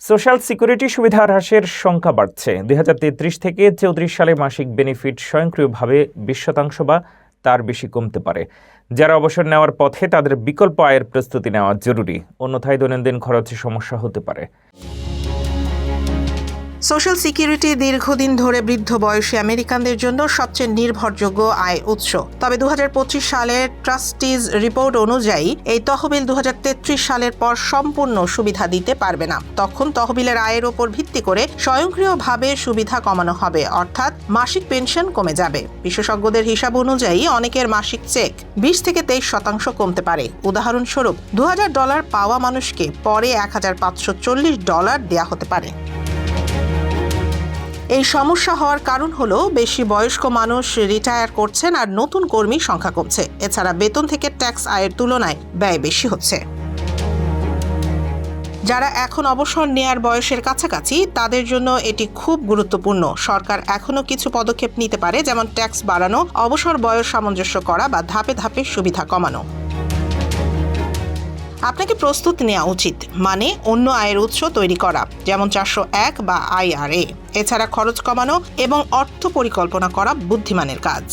Social security সুবিধা হ্রাসের সংখ্যা বাড়ছে। 2033 থেকে 34 সালে মাসিক বেনিফিট স্বয়ংক্রিয়ভাবে 20% বা তার বেশি কমতে পারে। যারা অবসর নেওয়ার পথে তাদের বিকল্প আয়ের প্রস্তুতি নেওয়া জরুরি, অন্যথায় দৈনন্দিন খরচে সমস্যা হতে পারে। সোশ্যাল সিকিউরিটি দীর্ঘদিন ধরে বৃদ্ধ বয়সী আমেরিকানদের জন্য সবচেয়ে নির্ভরযোগ্য আয় উৎস। তবে 2025 সালের ট্রাস্টিজ রিপোর্ট অনুযায়ী এই তহবিল 2033 সালের পর সম্পূর্ণ সুবিধা দিতে পারবে না। তখন তহবিলের আয়ের ওপর ভিত্তি করে স্বয়ংক্রিয়ভাবে সুবিধা কমানো হবে, অর্থাৎ মাসিক পেনশন কমে যাবে। বিশেষজ্ঞদের হিসাব অনুযায়ী অনেকের মাসিক চেক 20 থেকে 23% কমতে পারে। উদাহরণস্বরূপ $2000 পাওয়া মানুষকে পরে $1540 দেয়া হতে পারে। এই সমস্যা হওয়ার কারণ হলো বেশি বয়স্ক মানুষ রিটায়ার করছেন আর নতুন কর্মীর সংখ্যা কমছে। এছাড়া বেতন থেকে ট্যাক্স আয়ের তুলনায় ব্যয় বেশি হচ্ছে। যারা এখন অবসর নেয়ার বয়সের কাছাকাছি তাদের জন্য এটি খুব গুরুত্বপূর্ণ। সরকার এখনো কিছু পদক্ষেপ নিতে পারে, যেমন ট্যাক্স বাড়ানো, অবসর বয়স সামঞ্জস্য করা বা ধাপে ধাপে সুবিধা কমানো। আপনাকে প্রস্তুত নেওয়া উচিত, মানে অন্য আয়ের উৎস তৈরি করা, যেমন 401 বা IRA। এছাড়া খরচ কমানো এবং অর্থ পরিকল্পনা করা বুদ্ধিমানের কাজ।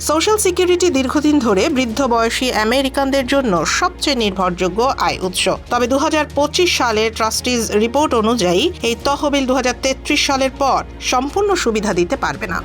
সোশ্যাল সিকিউরিটি দীর্ঘদিন ধরে বৃদ্ধ বয়সী আমেরিকানদের জন্য সবচেয়ে নির্ভরযোগ্য আয় উৎস। তবে 2025 সালের ট্রাস্টিজ রিপোর্ট অনুযায়ী এই তহবিল 2033 সালের পর সম্পূর্ণ সুবিধা দিতে পারবে না।